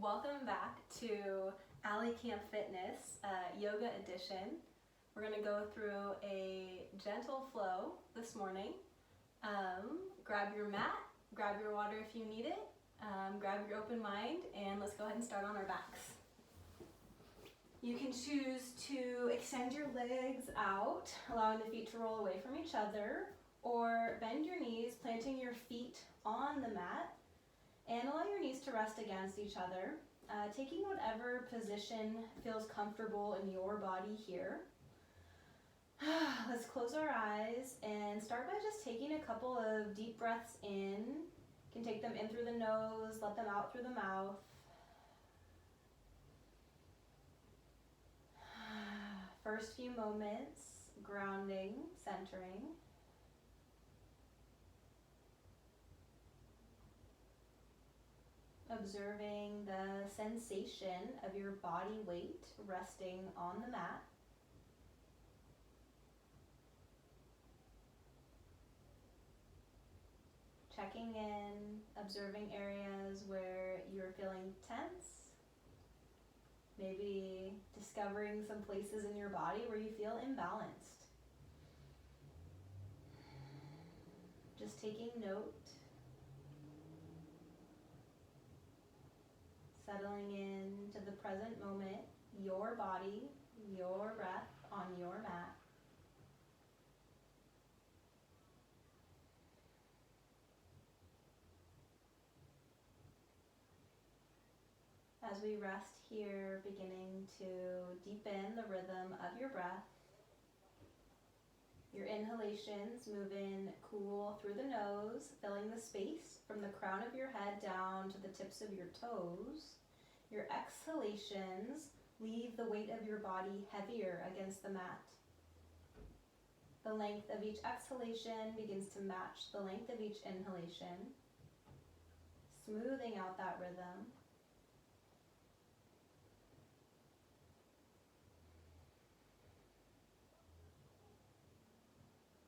Welcome back to Alley Camp Fitness Yoga Edition. We're going to go through a gentle flow this morning. Grab your mat, grab your water if you need it, grab your open mind, and let's go ahead and start on our backs. You can choose to extend your legs out, allowing the feet to roll away from each other, or bend your knees, planting your feet on the mat, and allow your knees to rest against each other, taking whatever position feels comfortable in your body here. Let's close our eyes and start by just taking a couple of deep breaths in. You can take them in through the nose, let them out through the mouth. First few moments, grounding, centering. Observing the sensation of your body weight resting on the mat. Checking in, observing areas where you're feeling tense. Maybe discovering some places in your body where you feel imbalanced. Just taking note. Settling into the present moment, your body, your breath on your mat. As we rest here, beginning to deepen the rhythm of your breath. Your inhalations move in cool through the nose, filling the space from the crown of your head down to the tips of your toes. Your exhalations leave the weight of your body heavier against the mat. The length of each exhalation begins to match the length of each inhalation, smoothing out that rhythm.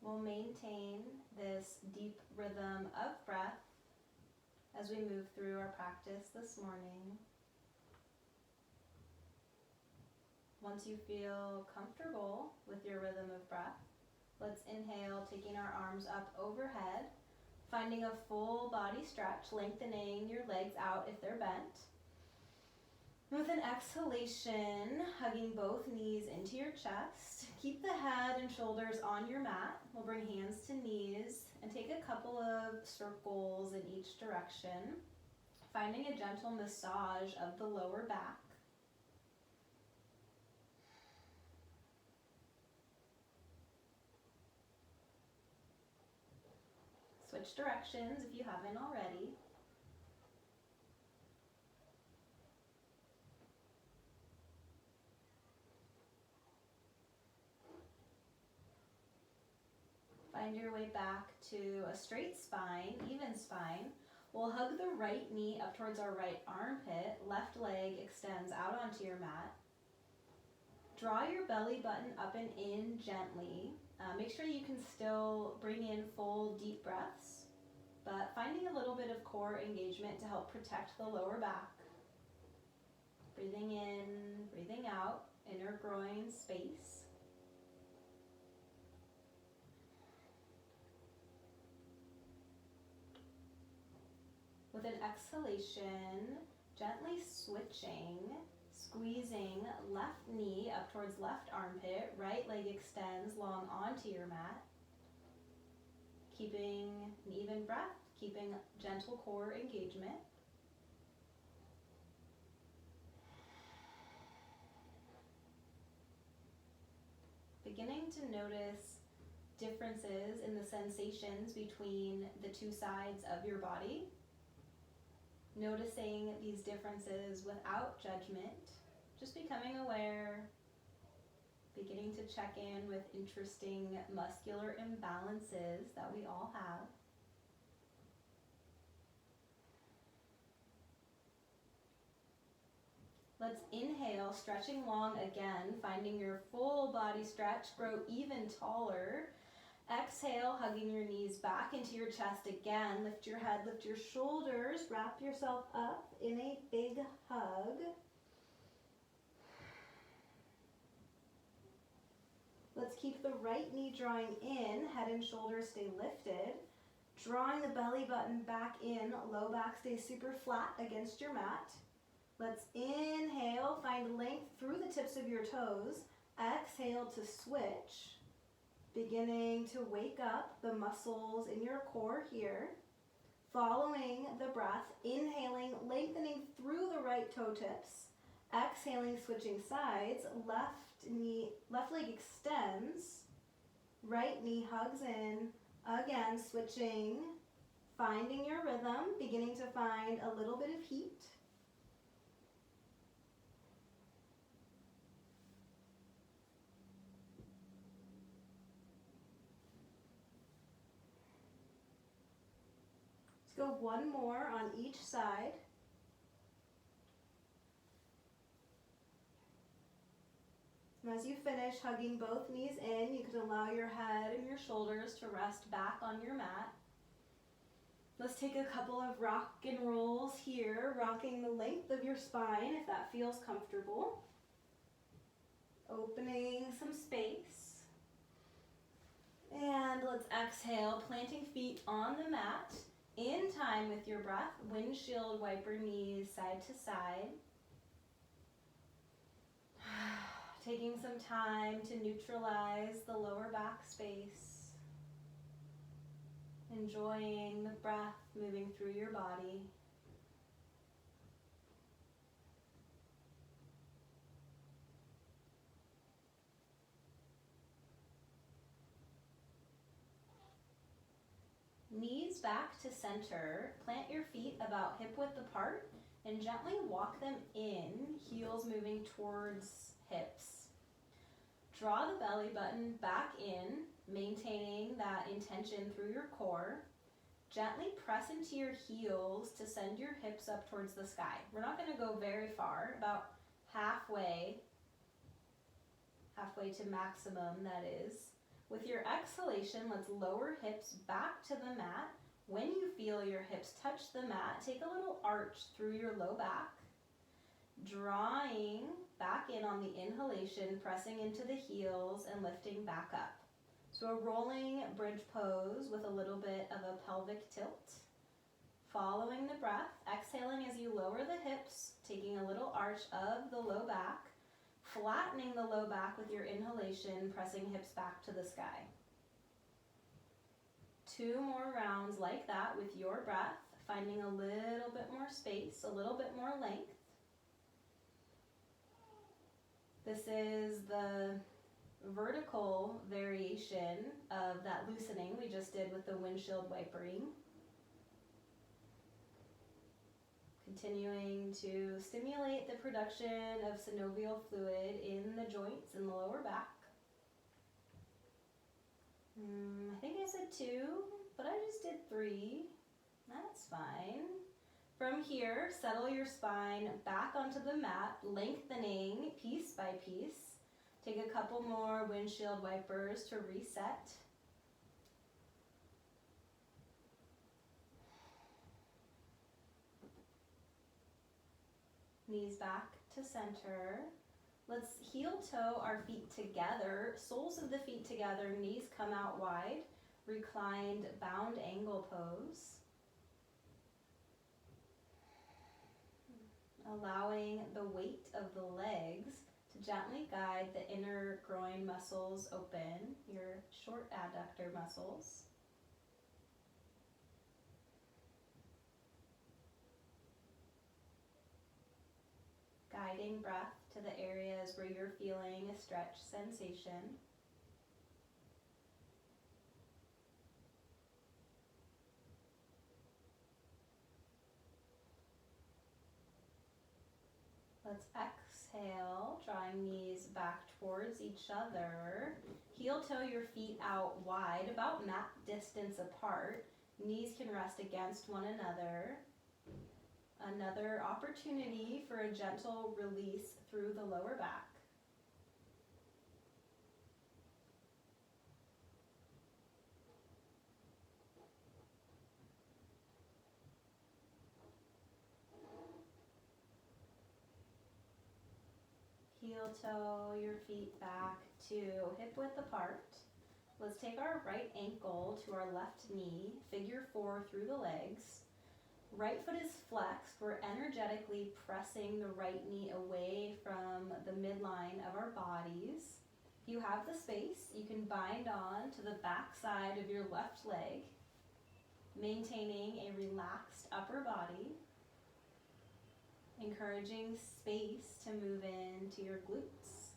We'll maintain this deep rhythm of breath as we move through our practice this morning. Once you feel comfortable with your rhythm of breath, let's inhale, taking our arms up overhead, finding a full body stretch, lengthening your legs out if they're bent. With an exhalation, hugging both knees into your chest. Keep the head and shoulders on your mat. We'll bring hands to knees and take a couple of circles in each direction, finding a gentle massage of the lower back. Switch directions if you haven't already. Find your way back to a straight spine, even spine. We'll hug the right knee up towards our right armpit. Left leg extends out onto your mat. Draw your belly button up and in gently. Make sure you can still bring in full deep breaths, but finding a little bit of core engagement to help protect the lower back. Breathing in, breathing out, inner groin space. With an exhalation, gently switching, squeezing left knee up towards left armpit, right leg extends long onto your mat. Keeping an even breath, keeping gentle core engagement. Beginning to notice differences in the sensations between the two sides of your body. Noticing these differences without judgment, just becoming aware, beginning to check in with interesting muscular imbalances that we all have. Let's inhale, stretching long again, finding your full body stretch, grow even taller. Exhale, hugging your knees back into your chest again. Lift your head, lift your shoulders, wrap yourself up in a big hug. Let's keep the right knee drawing in, head and shoulders stay lifted. Drawing the belly button back in, low back stays super flat against your mat. Let's inhale, find length through the tips of your toes. Exhale to switch. Beginning to wake up the muscles in your core here. Following the breath, inhaling, lengthening through the right toe tips. Exhaling, switching sides, left leg extends, right knee hugs in, again switching, finding your rhythm, beginning to find a little bit of heat. Let's go one more on each side. And as you finish hugging both knees in, you can allow your head and your shoulders to rest back on your mat. Let's take a couple of rock and rolls here, rocking the length of your spine if that feels comfortable. Opening some space. And let's exhale, planting feet on the mat in time with your breath. Windshield wiper knees side to side. Taking some time to neutralize the lower back space. Enjoying the breath moving through your body. Knees back to center. Plant your feet about hip width apart and gently walk them in, heels moving towards hips. Draw the belly button back in, maintaining that intention through your core. Gently press into your heels to send your hips up towards the sky. We're not going to go very far, about halfway to maximum, that is. With your exhalation, let's lower hips back to the mat. When you feel your hips touch the mat, take a little arch through your low back. Drawing back in on the inhalation, pressing into the heels and lifting back up. So a rolling bridge pose with a little bit of a pelvic tilt. Following the breath, exhaling as you lower the hips, taking a little arch of the low back, flattening the low back with your inhalation, pressing hips back to the sky. 2 more rounds like that with your breath, finding a little bit more space, a little bit more length. This is the vertical variation of that loosening we just did with the windshield wipering. Continuing to stimulate the production of synovial fluid in the joints in the lower back. I think I said 2, but I just did 3. That's fine. From here, settle your spine back onto the mat, lengthening piece by piece. Take a couple more windshield wipers to reset. Knees back to center. Let's heel toe our feet together, soles of the feet together, knees come out wide, reclined bound angle pose. Allowing the weight of the legs to gently guide the inner groin muscles open, your short adductor muscles. Guiding breath to the areas where you're feeling a stretch sensation. Let's exhale, drawing knees back towards each other. Heel toe your feet out wide, about mat distance apart. Knees can rest against one another. Another opportunity for a gentle release through the lower back. toe your feet back to hip width apart. Let's take our right ankle to our left knee, figure 4 through the legs. Right foot is flexed. We're energetically pressing the right knee away from the midline of our bodies. If you have the space, you can bind on to the back side of your left leg, maintaining a relaxed upper body, encouraging space to move into your glutes.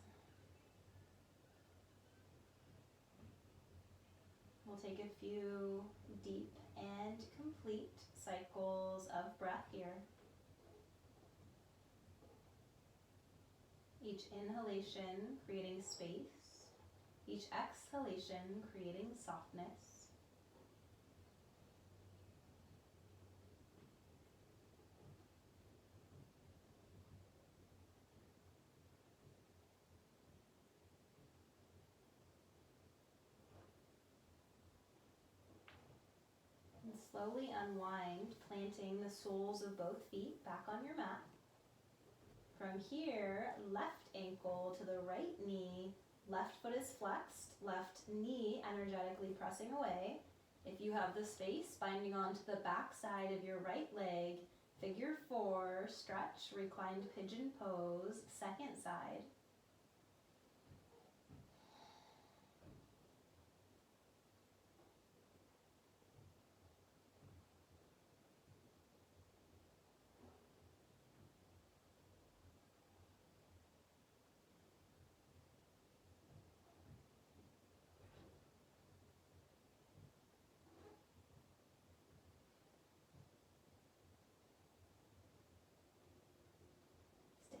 We'll take a few deep and complete cycles of breath here. Each inhalation creating space, each exhalation creating softness. And slowly unwind, planting the soles of both feet back on your mat. From here, left ankle to the right knee, left foot is flexed, left knee energetically pressing away. If you have the space, binding onto the back side of your right leg, figure 4, stretch, reclined pigeon pose, second side.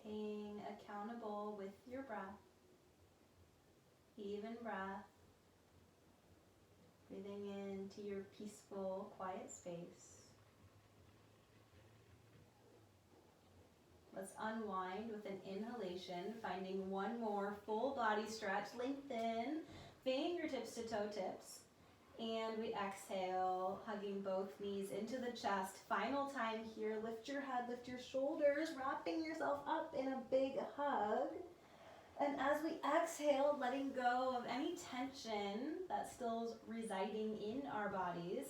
Staying accountable with your breath, even breath, breathing into your peaceful, quiet space. Let's unwind with an inhalation, finding one more full body stretch, lengthen, fingertips to toe tips. And we exhale, hugging both knees into the chest. Final time here, lift your head, lift your shoulders, wrapping yourself up in a big hug. And as we exhale, letting go of any tension that's still residing in our bodies,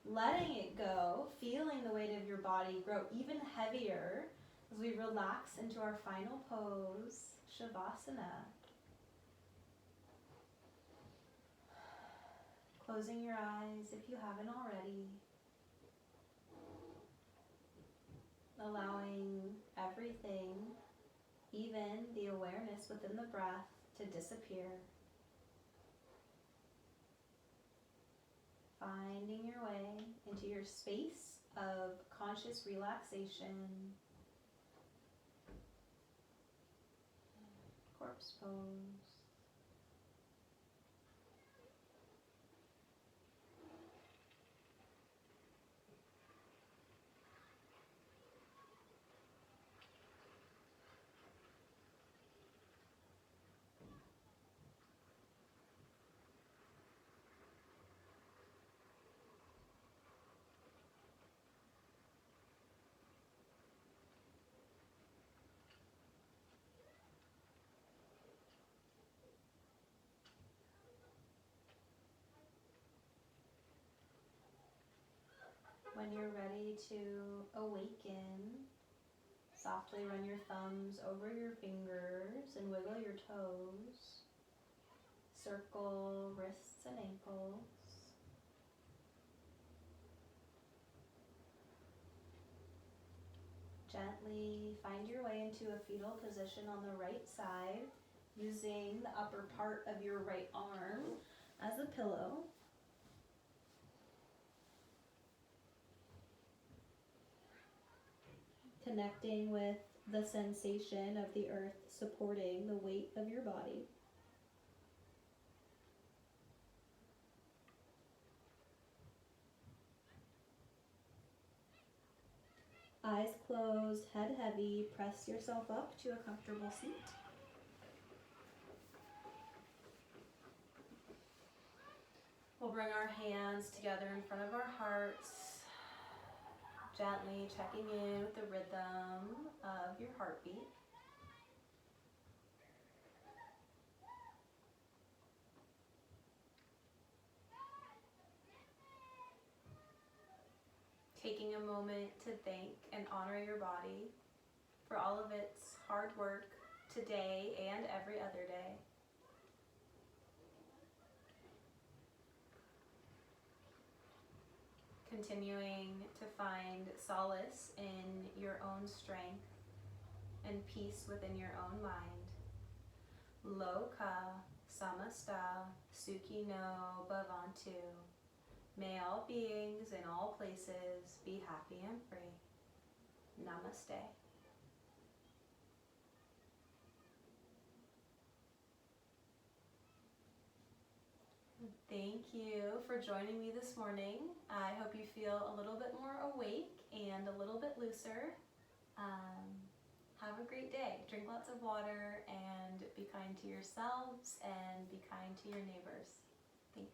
letting it go, feeling the weight of your body grow even heavier as we relax into our final pose, Shavasana. Closing your eyes if you haven't already. Allowing everything, even the awareness within the breath, to disappear. Finding your way into your space of conscious relaxation. Corpse pose. When you're ready to awaken, softly run your thumbs over your fingers and wiggle your toes. Circle wrists and ankles. Gently find your way into a fetal position on the right side, using the upper part of your right arm as a pillow. Connecting with the sensation of the earth supporting the weight of your body. Eyes closed, head heavy, press yourself up to a comfortable seat. We'll bring our hands together in front of our hearts, gently checking in with the rhythm of your heartbeat. taking a moment to thank and honor your body for all of its hard work today and every other day. Continuing to find solace in your own strength and peace within your own mind. Loka samasta sukhi no bhavantu. May all beings in all places be happy and free. Namaste. Thank you for joining me this morning. I hope you feel a little bit more awake and a little bit looser. Have a great day. Drink lots of water and be kind to yourselves and be kind to your neighbors. Thanks.